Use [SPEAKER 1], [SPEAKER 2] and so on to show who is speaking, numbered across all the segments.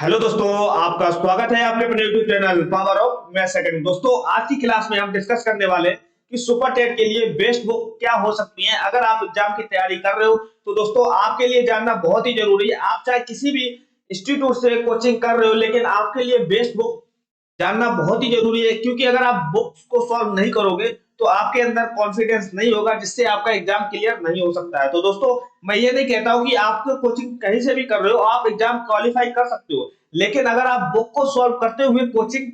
[SPEAKER 1] Hello दोस्तों, आपका स्वागत है आपके अपने YouTube channel power of maths academy. दोस्तों, आज की क्लास में हम डिस्कस करने वाले हैं कि सुपर टेट के लिए बेस्ट बुक क्या हो सकती है। अगर आप एग्जाम की तैयारी कर रहे हो तो दोस्तों आपके लिए जानना बहुत ही जरूरी है। आप चाहे किसी भी इंस्टीट्यूट से कोचिंग कर रहे हो, लेकिन आपके लिए बेस्ट बुक जानना बहुत ही जरूरी है, क्योंकि अगर आप बुक्स को सॉल्व नहीं करोगे तो आपके अंदर कॉन्फिडेंस नहीं होगा, जिससे आपका एग्जाम क्लियर नहीं हो सकता है। तो दोस्तों, मैं ये नहीं कहता हूं कि आप कोचिंग कहीं से भी कर रहे हो आप एग्जाम क्वालिफाई कर सकते हो, लेकिन अगर आप बुक को सॉल्व करते हुए कोचिंग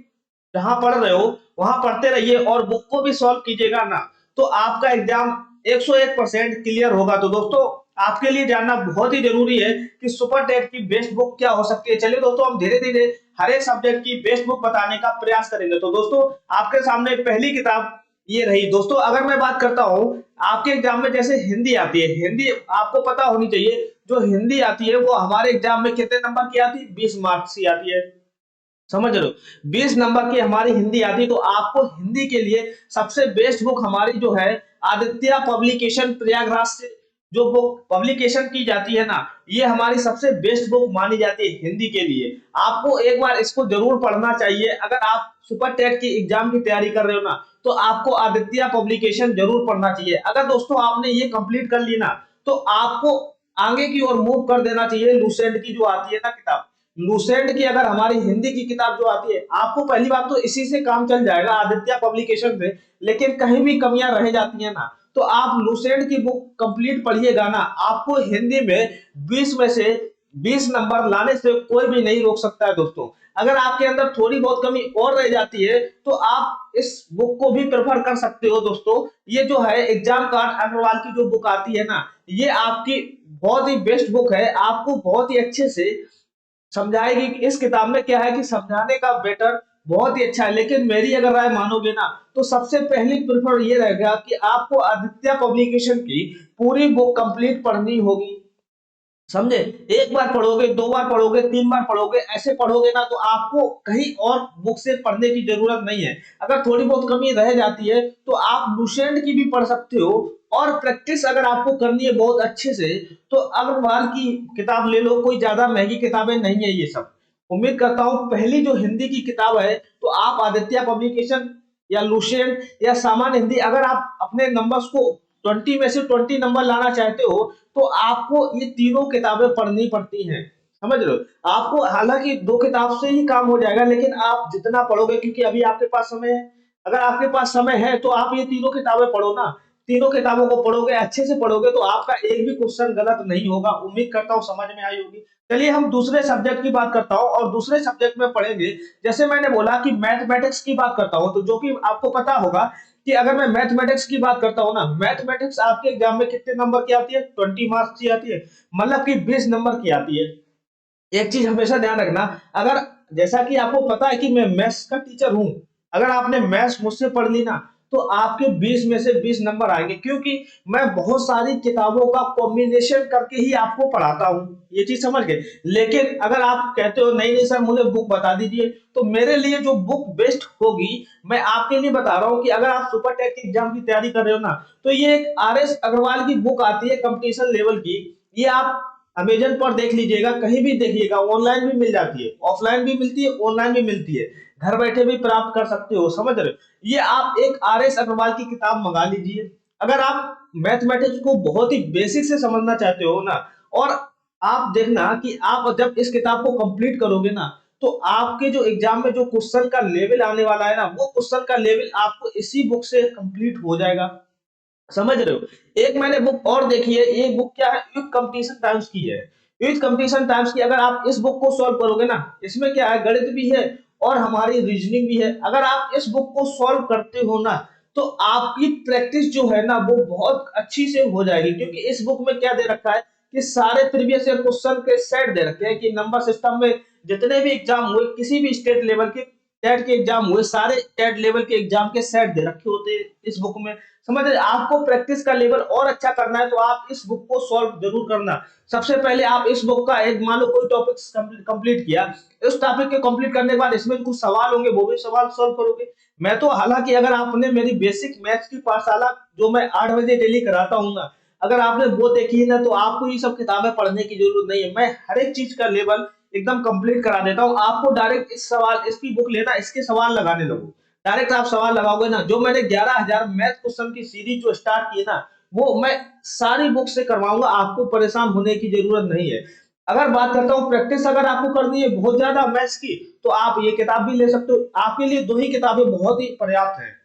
[SPEAKER 1] जहां पढ़ रहे हो वहां पढ़ते रहिए और बुक को भी सॉल्व कीजिएगा ना, तो आपका एग्जाम 101% क्लियर होगा। तो दोस्तों, आपके लिए जानना बहुत ही जरूरी है कि सुपर टेट की बेस्ट बुक क्या हो सकती है। चलिए दोस्तों, हम धीरे धीरे हर एक सब्जेक्ट की बेस्ट बुक बताने का प्रयास करेंगे। तो दोस्तों, आपके सामने पहली किताब ये रही। दोस्तों, अगर मैं बात करता हूँ आपके एग्जाम में, जैसे हिंदी आती है, हिंदी आपको पता होनी चाहिए। जो हिंदी आती है वो हमारे एग्जाम में कितने नंबर की आती है? 20 मार्क्स की आती है। समझ रहे हो? 20 नंबर की हमारी हिंदी आती है। तो आपको हिंदी के लिए सबसे बेस्ट बुक हमारी जो है आदित्य पब्लिकेशन प्रयागराज से जो बुक पब्लिकेशन की जाती है ना, ये हमारी सबसे बेस्ट बुक मानी जाती है हिंदी के लिए। आपको एक बार इसको जरूर पढ़ना चाहिए। अगर आप सुपर टेट की एग्जाम की तैयारी कर रहे हो ना, तो आपको आदित्य पब्लिकेशन जरूर पढ़ना चाहिए। अगर दोस्तों आपने ये कंप्लीट कर ली ना, तो आपको आगे की ओर मूव कर देना चाहिए। लूसेंट की जो आती है ना किताब, लूसेंट की अगर हमारी हिंदी की किताब जो आती है, आपको पहली बात तो इसी से काम चल जाएगा, आदित्य पब्लिकेशन से। लेकिन कहीं भी कमियां रह जाती है ना, तो आप लूसेंट की बुक कंप्लीट पढ़िएगा ना, आपको हिंदी में 20 में से 20 नंबर लाने से कोई भी नहीं रोक सकता है। दोस्तों, अगर आपके अंदर थोड़ी बहुत कमी और रह जाती है तो आप इस बुक को भी प्रेफर कर सकते हो। दोस्तों, ये जो है एग्जाम कार्ड अग्रवाल की जो बुक आती है ना, ये आपकी बहुत ही बेस्ट बुक है। आपको बहुत ही अच्छे से समझाएगी कि इस किताब में क्या है, कि समझाने का बेटर बहुत ही अच्छा है। लेकिन मेरी अगर राय मानोगे ना, तो सबसे पहली प्रेफर ये रहेगा कि आपको आदित्य पब्लिकेशन की पूरी बुक कंप्लीट पढ़नी होगी। समझे? एक बार पढ़ोगे, दो बार पढ़ोगे, तीन बार पढ़ोगे, ऐसे पढ़ोगे ना, तो आपको कहीं और बुक से पढ़ने की जरूरत नहीं है। अगर थोड़ी बहुत कमी रह जाती है तो आप लूसेंट की भी पढ़ सकते हो। और प्रैक्टिस अगर आपको करनी है बहुत अच्छे से, तो अग्रवाल की किताब ले लो। कोई ज्यादा महंगी किताबें नहीं है ये सब। उम्मीद करता हूँ पहली जो हिंदी की किताब है, तो आप आदित्य पब्लिकेशन या लूसेंट या सामान्य हिंदी, अगर आप अपने नंबर्स को 20 में से 20 नंबर लाना चाहते हो, तो आपको ये तीनों किताबें पढ़नी पड़ती हैं। समझ रहे हो? आपको हालांकि दो किताब से ही काम हो जाएगा, लेकिन आप जितना पढ़ोगे, क्योंकि अभी आपके पास समय है, अगर आपके पास समय है तो आप ये तीनों किताबें पढ़ो ना। तीनों किताबों को पढ़ोगे, अच्छे से पढ़ोगे, तो आपका एक भी क्वेश्चन गलत नहीं होगा। उम्मीद करता हूँ समझ में आई होगी। चलिए हम दूसरे सब्जेक्ट की बात करता हूँ, और दूसरे सब्जेक्ट में पढ़ेंगे। जैसे मैंने बोला कि मैथमेटिक्स की बात करता हूँ, तो जो कि आपको पता होगा कि अगर मैं मैथमेटिक्स की बात करता हूँ ना, मैथमेटिक्स आपके एग्जाम में कितने नंबर की आती है? 20 मार्क्स की आती है, मतलब कि 20 नंबर की आती है। एक चीज हमेशा ध्यान रखना, अगर जैसा कि आपको पता है कि मैं मैथ्स का टीचर हूं, अगर आपने मैथ्स मुझसे पढ़ ली ना, तो आपके 20 में से 20 नंबर आएंगे, क्योंकि मैं बहुत सारी किताबों का कॉम्बिनेशन करके ही आपको पढ़ाता हूं। ये चीज समझ गए? लेकिन अगर आप कहते हो नहीं नहीं सर मुझे बुक बता दीजिए, तो मेरे लिए जो बुक बेस्ट होगी, मैं आपके लिए बता रहा हूं कि अगर आप सुपर टेट की एग्जाम की तैयारी कर रहे हो ना, तो ये एक RS अग्रवाल की बुक आती है कंपटीशन लेवल की। ये आप अमेजन पर देख लीजिएगा, कहीं भी देखिएगा, ऑनलाइन भी मिल जाती है, ऑफलाइन भी मिलती है, ऑनलाइन भी मिलती है, घर बैठे भी प्राप्त कर सकते हो। समझ रहे हो? ये आप एक RS अग्रवाल की किताब मंगा लीजिए। अगर आप मैथमेटिक्स को बहुत ही बेसिक से समझना चाहते हो ना, और आप देखना कि आप जब इस किताब को कंप्लीट करोगे ना, तो आपके जो एग्जाम में जो क्वेश्चन का लेवल आने वाला है ना, वो क्वेश्चन का लेवल आपको इसी बुक से कंप्लीट हो जाएगा। समझ रहे हो? एक मैंने बुक और देखी है, ये बुक क्या है, युद्ध कंपटीशन टाइम्स की है। युद्ध कंपटीशन टाइम्स की, अगर आप इस बुक को सॉल्व करोगे ना, इसमें क्या है, गणित भी है और हमारी रीजनिंग भी है। अगर आप इस बुक को सॉल्व करते हो ना, तो आपकी प्रैक्टिस जो है ना वो बहुत अच्छी से हो जाएगी, क्योंकि इस बुक में क्या दे रखा है कि सारे प्रीवियस ईयर क्वेश्चन के सेट दे रखे हैं, कि नंबर सिस्टम में जितने भी एग्जाम हुए, किसी भी स्टेट लेवल के टेट के एग्जाम हुए, सारे टेट लेवल के एग्जाम के सेट दे रखे होते हैं इस बुक में। समझ रहे? आपको प्रैक्टिस का लेवल और अच्छा करना है, तो आप इस बुक को सॉल्व जरूर करना। सबसे पहले आप इस बुक का एक, मान लो कोई टॉपिक कंप्लीट किया, इस टॉपिक के कंप्लीट करने के बाद इसमें कुछ सवाल होंगे, वो भी सवाल सॉल्व करोगे। मैं तो हालांकि अगर आपने मेरी बेसिक मैथ्स की पाठशाला जो मैं 8 बजे डेली कराता हूँ ना, अगर आपने वो देखी है ना, तो आपको ये सब किताबें पढ़ने की जरूरत नहीं है। मैं हर एक चीज का लेवल एकदम कंप्लीट करा देता हूँ। आपको डायरेक्ट इस सवाल इसकी बुक लेना, इसके सवाल लगाने लगो। डायरेक्ट आप सवाल लगाओगे ना, जो मैंने 11,000 मैथ क्वेश्चन की सीरीज जो स्टार्ट की है ना, वो मैं सारी बुक से करवाऊंगा, आपको परेशान होने की जरूरत नहीं है। अगर बात करता हूँ प्रैक्टिस, अगर आपको करनी है बहुत ज्यादा मैथ्स की, तो आप ये किताब भी ले सकते हो। आपके लिए 2 ही किताबें बहुत ही पर्याप्त है।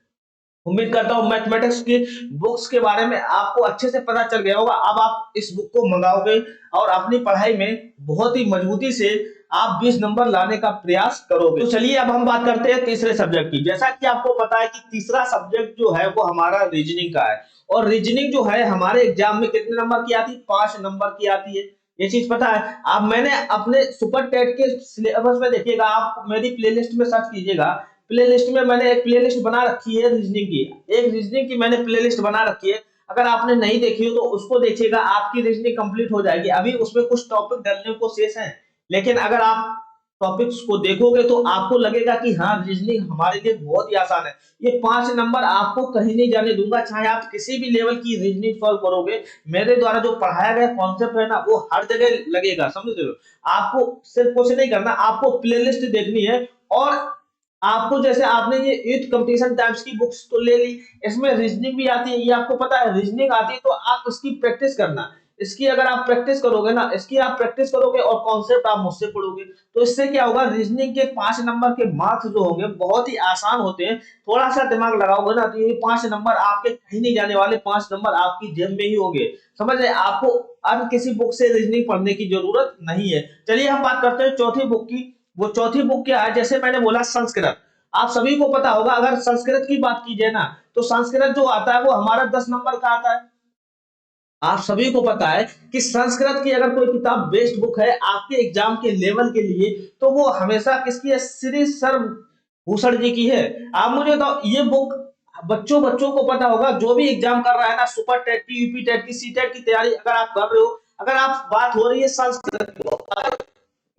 [SPEAKER 1] उम्मीद करता हूँ मैथमेटिक्स की बुक्स के बारे में आपको अच्छे से पता चल गया होगा। अब आप इस बुक को मंगाओगे और अपनी पढ़ाई में बहुत ही मजबूती से आप 20 नंबर लाने का प्रयास करोगे। तो चलिए अब हम बात करते हैं तीसरे सब्जेक्ट की। जैसा कि आपको पता है कि तीसरा सब्जेक्ट जो है वो हमारा रीजनिंग का है, और रीजनिंग जो है हमारे एग्जाम में कितने नंबर की आती है? 5 नंबर की आती है। ये चीज पता है। अब मैंने अपने सुपर टेट के सिलेबस में देखिएगा, आप मेरी प्लेलिस्ट में सर्च कीजिएगा, प्लेलिस्ट में मैंने एक प्लेलिस्ट बना रखी है रीजनिंग की, एक रीजनिंग की मैंने प्लेलिस्ट बना रखी है। अगर आपने नहीं देखी हो तो उसको देखिएगा, आपकी रीजनिंग कंप्लीट हो जाएगी। अभी उसमें कुछ टॉपिक डलने को शेष हैं, लेकिन अगर आप टॉपिक्स को देखोगे तो आपको लगेगा कि हाँ, रीजनिंग हमारे लिए बहुत ही आसान है। ये 5 नंबर आपको कहीं नहीं जाने दूंगा, चाहे आप किसी भी लेवल की रीजनिंग सॉल्व करोगे, मेरे द्वारा जो पढ़ाया गया कॉन्सेप्ट है ना, वो हर जगह लगेगा, समझ रहे हो। आपको सिर्फ कुछ नहीं करना, आपको प्लेलिस्ट देखनी है, और आपको जैसे आपने ये 8 कंपटीशन टाइप्स की बुक्स तो ले ली, इसमें रीजनिंग भी आती है, ये आपको पता है रीजनिंग आती है, तो आप इसकी प्रैक्टिस करना। इसकी अगर आप प्रैक्टिस करोगे ना, इसकी आप प्रैक्टिस करोगे और कॉन्सेप्ट आप मुझसे पढ़ोगे, तो इससे क्या होगा, रीजनिंग के 5 नंबर के मार्क्स जो होंगे बहुत ही आसान होते हैं। थोड़ा सा दिमाग लगाओगे ना, तो ये 5 नंबर आपके कहीं नहीं जाने वाले, 5 नंबर आपकी जेब में ही होंगे। समझ रहे, आपको अब किसी बुक से रीजनिंग पढ़ने की जरूरत नहीं है। चलिए हम बात करते हैं चौथी बुक की। वो चौथी बुक क्या है? जैसे मैंने बोला संस्कृत, आप सभी को पता होगा। अगर संस्कृत की बात कीजिए ना, तो संस्कृत जो आता है वो हमारा 10 नंबर का आता है। आप सभी को पता है कि संस्कृत की अगर कोई किताब बेस्ट बुक है आपके एग्जाम के लेवल के लिए, तो वो हमेशा किसकी है? श्री सर्वभूषण जी की है। आप मुझे बताओ, ये बुक बच्चों बच्चों को पता होगा, जो भी एग्जाम कर रहा है ना, सुपर टेट की, यूपी टेट की, सी टेट की तैयारी अगर आप कर रहे हो, अगर आप बात हो रही है संस्कृत की, अगर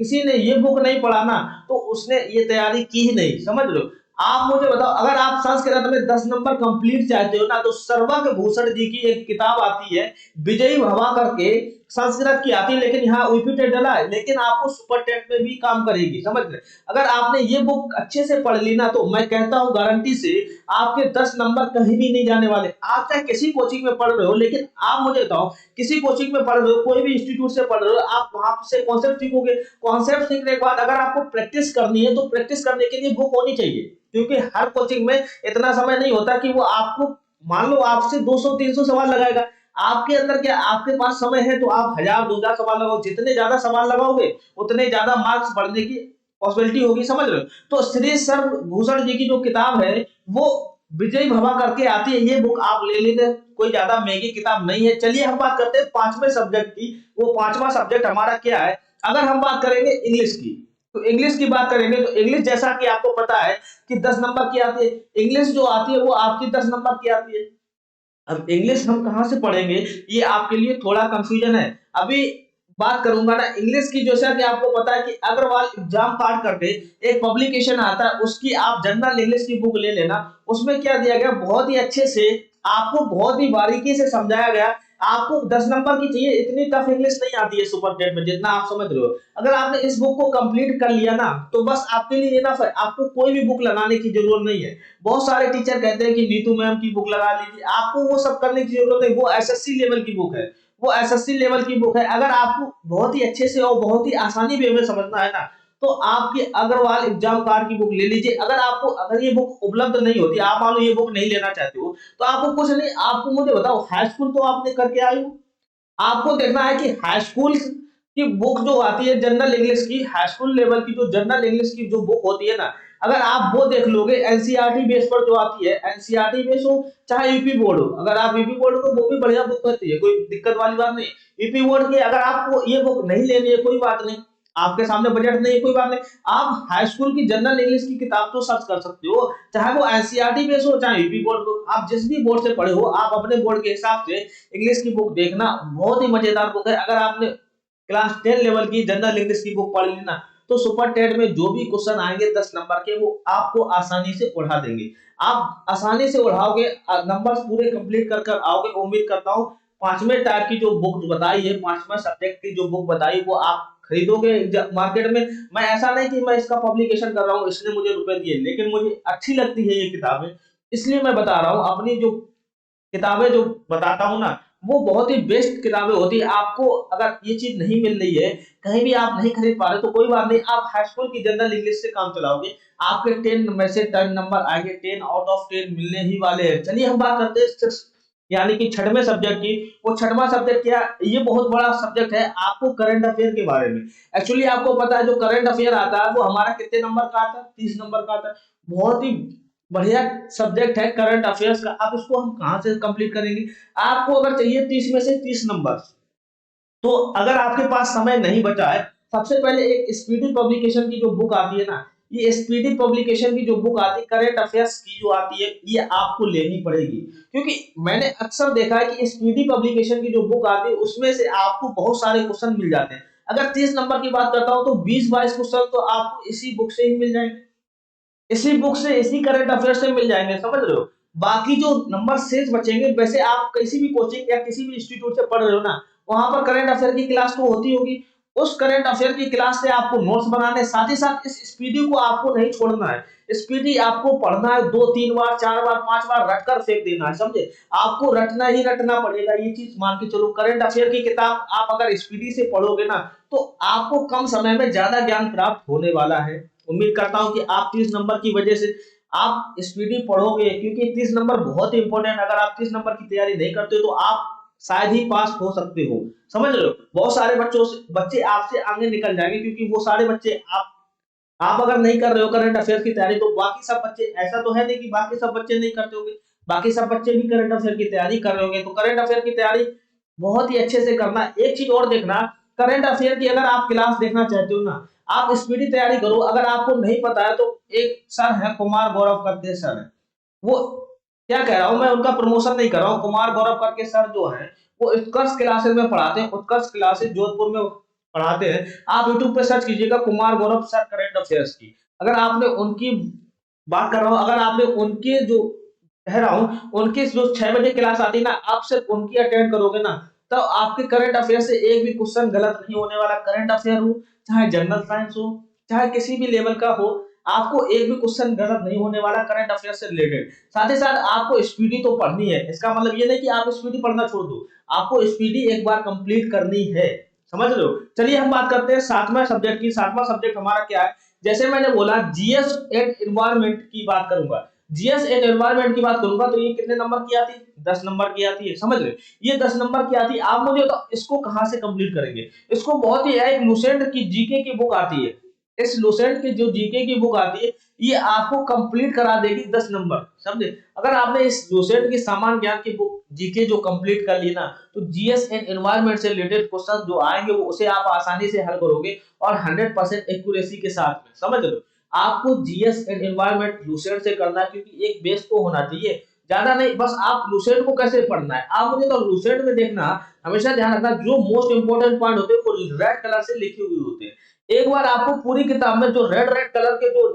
[SPEAKER 1] किसी ने ये बुक नहीं पढ़ा ना, तो उसने ये तैयारी की ही नहीं, समझ लो। आप मुझे बताओ, अगर आप संस्कृत में 10 नंबर कंप्लीट चाहते हो ना, तो सर्वज्ञ भूषण जी की एक किताब आती है विजयी भवा करके, संस्कृत की आती है, लेकिन यहाँ यूपी डला है, लेकिन आपको सुपर टेट में भी काम करेगी, समझ रहे। अगर आपने ये बुक अच्छे से पढ़ ली ना, तो मैं कहता हूँ गारंटी से आपके 10 नंबर कहीं भी नहीं जाने वाले। आप चाहे किसी कोचिंग में पढ़ रहे हो, लेकिन आप मुझे बताओ, किसी कोचिंग में पढ़ रहे हो, कोई भी इंस्टीट्यूट से पढ़ रहे हो, आप वहां से कॉन्सेप्ट सीखोगे। कॉन्सेप्ट सीखने के बाद अगर आपको प्रैक्टिस करनी है, तो प्रैक्टिस करने के लिए बुक होनी चाहिए, क्योंकि हर कोचिंग में इतना समय नहीं होता कि वो आपको, मान लो आपसे 200-300 सवाल लगाएगा, आपके अंदर क्या, आपके पास समय है तो आप 1000-2000 सवाल लगाओ। जितने ज्यादा सवाल लगाओगे उतने ज्यादा मार्क्स बढ़ने की पॉसिबिलिटी होगी, समझ रहे हो। तो श्री सर्वभूषण जी की जो किताब है वो विजय भवा करके आती है, ये बुक आप ले लेंगे, कोई ज्यादा महंगी किताब नहीं है। चलिए हम बात करते हैं 5वें सब्जेक्ट की। वो 5वां सब्जेक्ट हमारा क्या है? अगर हम बात करेंगे इंग्लिश की, तो इंग्लिश की बात करेंगे, तो इंग्लिश जैसा कि आपको पता है कि 10 नंबर की आती है। इंग्लिश जो आती है वो आपकी 10 नंबर की आती है। अब इंग्लिश हम कहां से पढ़ेंगे, ये आपके लिए थोड़ा कंफ्यूजन है। अभी बात करूंगा ना इंग्लिश की, जैसा कि आपको पता है कि अग्रवाल एग्जाम पार्ट करके एक पब्लिकेशन आता है, उसकी आप जनरल इंग्लिश की बुक ले लेना। उसमें क्या दिया गया, बहुत ही अच्छे से आपको बहुत ही बारीकी से समझाया गया। आपको 10 नंबर की चाहिए, इतनी टफ इंग्लिश नहीं आती है सुपर टेट में जितना आप समझ रहे हो। अगर आपने इस बुक को कंप्लीट कर लिया ना, तो बस आपके लिए इनफ है, आपको कोई भी बुक लगाने की जरूरत नहीं है। बहुत सारे टीचर कहते हैं कि नीतू मैम की बुक लगा लीजिए, आपको वो सब करने की जरूरत नहीं। वो एसएससी लेवल की बुक है, वो एसएससी लेवल की बुक है। अगर आपको बहुत ही अच्छे से और बहुत ही आसानी वे में समझना है ना, तो आपके अग्रवाल एग्जाम कार्ड की बुक ले लीजिए। अगर ये बुक उपलब्ध नहीं होती, आप मान लो ये बुक नहीं लेना चाहते हो, तो आपको कुछ नहीं, आपको मुझे बताओ, हाई स्कूल तो आपने करके आए हो, आपको देखना है कि हाई स्कूल की बुक जो आती है जनरल इंग्लिश की, हाई स्कूल लेवल की जो जनरल इंग्लिश की जो बुक होती है ना, अगर आप वो देख लोगे एनसीईआरटी बेस पर जो आती है, एनसीईआरटी बेस हो चाहे यूपी बोर्ड हो, अगर आप यूपी बोर्ड को, वो भी बढ़िया बुक होती है, कोई दिक्कत वाली बात नहीं। यूपी बोर्ड की अगर आपको ये बुक नहीं लेनी है, कोई बात नहीं, आपके सामने बजट नहीं है, कोई बात नहीं, आप हाई स्कूल की जनरल इंग्लिश की किताब तो सर्च कर सकते हो, चाहे वो एनसीईआरटी बेस हो चाहे यूपी बोर्ड हो। आप जिस भी बोर्ड से पढ़े हो, आप अपने बोर्ड के हिसाब से इंग्लिश की बुक देखना, बहुत ही मजेदार बुक है। अगर आपने क्लास 10 लेवल की जनरल इंग्लिश की बुक पढ़ ली ना, तो सुपर टेट में जो भी क्वेश्चन आएंगे 10 नंबर के, वो आपको आसानी से उड़ा देंगे। आप आसानी से उड़ाओगे, नंबर्स पूरे कंप्लीट कर कर आओगे। उम्मीद करता हूँ पांचवें टाइप की जो बुक बताई है, पांचवें सब्जेक्ट की जो बुक बताई वो आप खरीदोगे मार्केट में। मैं ऐसा नहीं कि मैं इसका पब्लिकेशन कर रहा हूँ इसने मुझे रुपए दिए, लेकिन मुझे अच्छी लगती है ये किताबें, इसलिए मैं बता रहा हूँ। अपनी जो किताबें जो बताता हूँ ना, वो बहुत ही बेस्ट किताबें होती है। आपको अगर ये चीज नहीं मिल रही है, कहीं भी आप नहीं खरीद पा रहे, तो कोई बात नहीं, आप हाई स्कूल की जनरल इंग्लिश से काम चलाओगे, आपके 10 में से 10 नंबर आएंगे, 10 आउट ऑफ 10 मिलने ही वाले हैं। चलिए हम बात करते हैं यानी कि छठवें सब्जेक्ट की। वो छठवां सब्जेक्ट क्या, ये बहुत बड़ा सब्जेक्ट है आपको करंट अफेयर के बारे में। एक्चुअली आपको पता है जो करंट अफेयर आता है वो हमारा कितने नंबर का आता है, 30 नंबर का आता है। बहुत ही बढ़िया सब्जेक्ट है करंट अफेयर्स का। अब इसको हम कहां से कंप्लीट करेंगे, आपको अगर चाहिए 30 में से 30 नंबर, तो अगर आपके पास समय नहीं बचा है, सबसे पहले एक स्पीडी पब्लिकेशन की जो बुक आती है ना, ये स्पीडी पब्लिकेशन की जो बुक आती है करंट अफेयर्स की जो आती है, ये आपको लेनी पड़ेगी। क्योंकि मैंने अक्सर देखा है कि स्पीडी पब्लिकेशन की जो बुक आती है उसमें से आपको बहुत सारे क्वेश्चन मिल जाते हैं। अगर 30 नंबर की बात करता हूं तो 20-22 क्वेश्चन तो आपको इसी बुक से ही मिल जाएंगे, इसी बुक से, इसी करंट अफेयर से मिल जाएंगे, समझ रहे हो। बाकी जो नंबर शेष बचेंगे, वैसे आप किसी भी कोचिंग या किसी भी इंस्टीट्यूट से पढ़ रहे हो ना, वहां पर करंट अफेयर की क्लास तो होती होगी। उस करंट अफेयर की क्लास से आपको नोट्स बनाने, साथ ही साथ इस स्पीडी को आपको नहीं छोड़ना है। स्पीडी आपको पढ़ना है 2-3 बार, 4 बार, 5 बार रट कर फेंक देना है, समझे। आपको रटना ही रटना पड़ेगा, ये चीज मान के चलो। करंट अफेयर की किताब आप अगर स्पीडी से पढ़ोगे ना, तो आपको कम समय में ज्यादा ज्ञान प्राप्त होने वाला है। उम्मीद करता हूं कि आप 30 नंबर की वजह से आप स्पीडी पढ़ोगे, क्योंकि 30 नंबर बहुत ही इंपॉर्टेंट। अगर आप 30 नंबर की तैयारी नहीं करते तो आप शायद ही पास हो सकते हो, समझ रहे हो। बहुत सारे बच्चे आपसे आगे निकल जाएंगे, क्योंकि वो सारे बच्चे आप अगर नहीं कर रहे हो करंट अफेयर की तैयारी, तो बाकी सब बच्चे, ऐसा तो है नहीं कि बाकी सब बच्चे नहीं करते होंगे, बाकी सब बच्चे भी करंट अफेयर की तैयारी कर रहे होंगे। तो करंट अफेयर की तैयारी बहुत ही अच्छे से करना। एक चीज और देखना, करंट अफेयर की अगर आप क्लास देखना चाहते हो ना, आप स्पीडी तैयारी करो। अगर आपको नहीं पता है तो एक सर है कुमार गौरव करके सर है, वो क्या कह रहा हूं मैं, उनका प्रमोशन नहीं कर रहा हूं। कुमार गौरव करके सर जो है वो उत्कर्ष क्लासेस में पढ़ाते हैं, उत्कर्ष क्लासेस जोधपुर में पढ़ाते हैं। आप यूट्यूब पे सर्च कीजिएगा Kumar Gaurav sir current affairs की। अगर आपने उनकी बात कर रहा हूं, अगर आपने उनके जो कह रहा हूं, उनकी जो 6 बजे क्लास आती है ना, आप सिर्फ उनकी अटेंड करोगे ना, तो आपके करंट अफेयर से एक भी क्वेश्चन गलत नहीं होने वाला। करंट अफेयर हो, चाहे जनरल साइंस हो, चाहे किसी भी लेवल का हो, आपको एक भी क्वेश्चन गलत नहीं होने वाला करंट अफेयर से रिलेटेड। साथ ही साथ आपको स्पीडी तो पढ़नी है, इसका मतलब ये नहीं कि आप स्पीडी पढ़ना छोड़ दो, आपको स्पीडी एक बार कंप्लीट करनी है, समझ लो। चलिए हम बात करते हैं सातवां सब्जेक्ट की। सातवां सब्जेक्ट हमारा क्या है, जैसे मैंने बोला जीएस एंड एनवायरनमेंट की बात करूंगा, जीएस एंड एनवायरनमेंट की बात करूंगा, तो ये कितने नंबर की आती है, 10 नंबर की आती है, समझ रहे। ये 10 नंबर की आती है। आप मुझे तो इसको कहां से कंप्लीट करेंगे, इसको बहुत ही एक लूसेंट की जीके की बुक आती है, इस लूसेंट की जो जीके की बुक आती है, ये आपको कंप्लीट करा देगी 10 नंबर, समझे। अगर आपने इस लूसेंट की सामान्य ज्ञान की बुक जीके जो कंप्लीट कर ली ना, तो जीएस एंड एनवायरनमेंट से रिलेटेड क्वेश्चन जो आएंगे वो उसे आप आसानी से हल करोगे, और 100% एक्यूरेसी के साथ में, समझ लो। आपको जीएस एंड एनवायरनमेंट लूसेंट से करना है, क्योंकि एक बेस तो होना चाहिए, ज्यादा नहीं। बस आप लूसेंट को कैसे पढ़ना है, आप मुझे तो लूसेंट में देखना, हमेशा ध्यान रखना, जो मोस्ट इंपोर्टेंट पॉइंट होते हैं वो रेड कलर से लिखे हुए होते हैं। एक बार आपको पूरी किताब में जो रेड रेड कलर के जो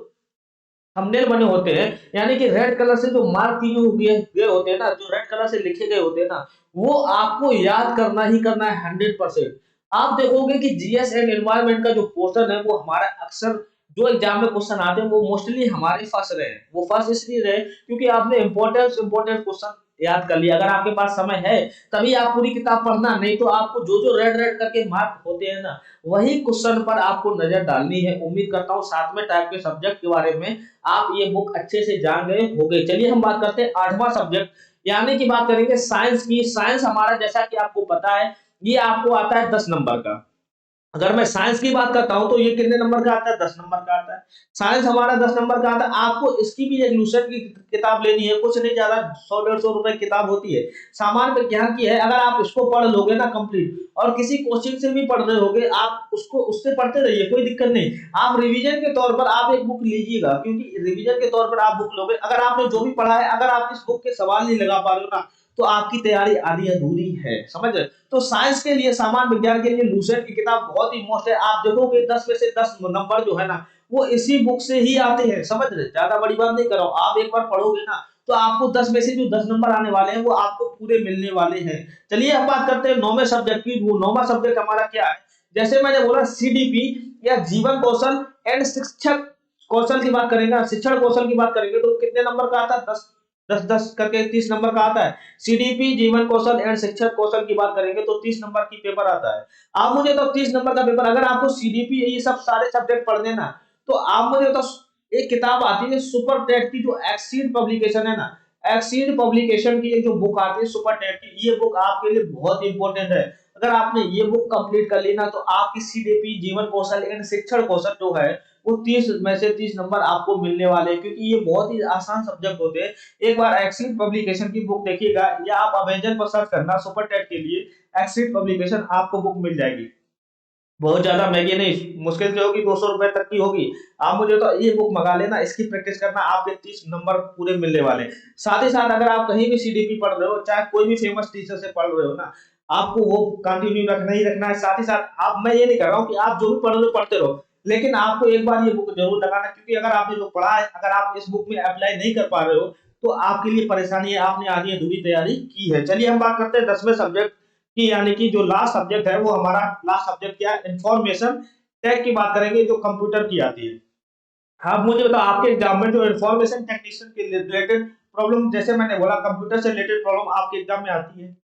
[SPEAKER 1] थंबनेल बने होते हैं, यानी कि रेड कलर से जो मार्क किए गए होते हैं ना, जो रेड कलर से लिखे गए होते हैं ना, वो आपको याद करना ही करना है 100%। आप देखोगे कि जीएस एंड एनवायरनमेंट का जो पोर्शन है वो हमारा अक्सर जो एग्जाम में क्वेश्चन आते हैं वो मोस्टली हमारे फर्स्ट रहे। वो फर्स्ट इसलिए रहे क्योंकि आपने इंपॉर्टेंट क्वेश्चन याद कर लिया। अगर आपके पास समय है तभी आप पूरी किताब पढ़ना, नहीं तो आपको जो जो रेड रेड करके मार्क होते हैं ना, वही क्वेश्चन पर आपको नजर डालनी है। उम्मीद करता हूँ सातवें टाइप के सब्जेक्ट के बारे में आप ये बुक अच्छे से जान गए होंगे। चलिए हम बात करते हैं आठवां सब्जेक्ट, यानी कि बात करेंगे साइंस की। साइंस हमारा, जैसा कि आपको पता है, ये आपको आता है 10 नंबर का। अगर मैं साइंस की बात करता हूं तो ये कितने नंबर का आता है, 10 नंबर का आता है। साइंस हमारा 10 नंबर का आता है। आपको इसकी भी एक लूसेंट की किताब लेनी है, कुछ नहीं ज्यादा 100-150 रुपए की किताब होती है, सामान्य विज्ञान की है। अगर आप इसको पढ़ लोगे ना कंप्लीट, और किसी कोचिंग से भी पढ़ रहे होगे, आप उसको उससे पढ़ते रहिए, कोई दिक्कत नहीं। आप रिवीजन के तौर पर आप एक बुक लीजिएगा, क्योंकि रिवीजन के तौर पर आप बुक लोगे, अगर आपने जो भी पढ़ा है, अगर आप इस बुक के सवाल नहीं लगा पा रहे हो ना, तो आपकी तैयारी आधी अधूरी है, समझ रहे। तो साइंस के लिए, सामान्य विज्ञान के लिए लूसेंट की किताब बहुत ही मस्त है। आप देखोगे 10 में से 10 नंबर जो है ना, वो इसी बुक से ही आते हैं, समझ रहे। ज्यादा बड़ी बात नहीं कर रहा हूं, आप एक बार पढ़ोगे ना, तो आपको 10 में से जो 10 नंबर आने वाले हैं वो आपको पूरे मिलने वाले हैं। चलिए अब बात करते हैं 9वें सब्जेक्ट की। वो 9वां सब्जेक्ट हमारा क्या है? जैसे मैंने बोला सीडीपी या जीवन कौशल एंड शिक्षक कौशल की बात करेंगे, शिक्षण कौशल की बात करेंगे तो कितने नंबर का आता है? 10 10 10 करके 30 नंबर का आता है। सीडीपी जीवन कौशल एंड शिक्षण कौशल की बात करेंगे तो 30 नंबर की पेपर आता है। आप मुझे तो 30 नंबर का पेपर, अगर आपको सीडीपी ये सब सारे सब्जेक्ट पढ़ने ना, तो आप मुझे तो एक किताब आती है सुपर टेट की, जो एक्सीड पब्लिकेशन है ना, एक्सीड पब्लिकेशन की एक जो बुक आती है सुपर टेट की, ये बुक आपके लिए बहुत इंपॉर्टेंट है। अगर आपने ये बुक कंप्लीट कर ली ना, तो आपकी सीडीपी जीवन कौशल एंड शिक्षण कौशल जो है वो 30 में से 30 नंबर आपको मिलने वाले हैं, क्योंकि ये बहुत ही आसान सब्जेक्ट होते हैं। एक बार एक्सीड पब्लिकेशन की बुक देखिएगा, या आप अमेजन पर सर्च करना सुपर टेट के लिए एक्सीड पब्लिकेशन, आपको बुक मिल जाएगी। बहुत ज्यादा महंगी नहीं, मुश्किल से होगी 200 रुपए तक की होगी। आप मुझे तो ये बुक मंगा लेना, इसकी प्रैक्टिस करना, आपके 30 नंबर पूरे मिलने वाले। साथ ही साथ अगर आप कहीं भी सीडीपी पढ़ रहे हो, चाहे कोई भी फेमस टीचर से पढ़ रहे हो ना, आपको वो कंटिन्यू रखना ही रखना है। साथ ही साथ आप, मैं ये नहीं कर रहा हूँ कि आप जो भी पढ़ रहे हो पढ़ते रहो, लेकिन आपको एक बार ये बुक जरूर लगाना, क्योंकि अगर आपने जो पढ़ा है, अगर आप इस बुक में अप्लाई नहीं कर पा रहे हो तो आपके लिए परेशानी है, आपने आधी अधूरी तैयारी की है। चलिए हम बात करते हैं 10वें सब्जेक्ट की, यानी कि जो लास्ट सब्जेक्ट है वो हमारा लास्ट सब्जेक्ट क्या है? इंफॉर्मेशन टेक की बात करेंगे, जो कंप्यूटर की आती है। आप मुझे बताओ, आपके एग्जाम में जो इंफॉर्मेशन टेक्नीशियन के रिलेटेड प्रॉब्लम, जैसे मैंने बोला कंप्यूटर से रिलेटेड प्रॉब्लम आपके एग्जाम में आती है,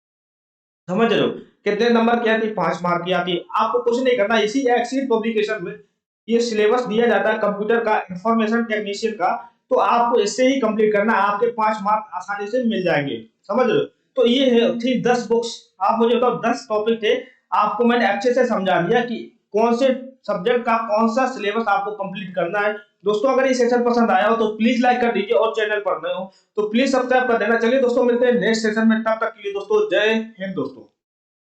[SPEAKER 1] समझ रहे हो? कितने नंबर की आती है? 5 मार्क की आती है। आपको कुछ नहीं करना, इसी एक्सीड पब्लिकेशन में ये सिलेबस दिया जाता है कंप्यूटर का, इंफॉर्मेशन टेक्नीशियन का, तो आपको इससे ही कंप्लीट करना है, आपके 5 मार्क आसानी से मिल जाएंगे, समझ रहे हो? तो ये है थी 10 बुक्स। आप मुझे बताओ 10 टॉपिक थे, आपको मैंने अच्छे से समझा दिया कि कौन से सब्जेक्ट का कौन सा सिलेबस आपको कंप्लीट करना है। दोस्तों अगर ये सेशन पसंद आया हो तो प्लीज लाइक कर दीजिए, और चैनल पर नए हो तो प्लीज सब्सक्राइब कर देना। चलिए दोस्तों, मिलते हैं नेक्स्ट सेशन में, तब तक के लिए दोस्तों जय हिंद दोस्तों।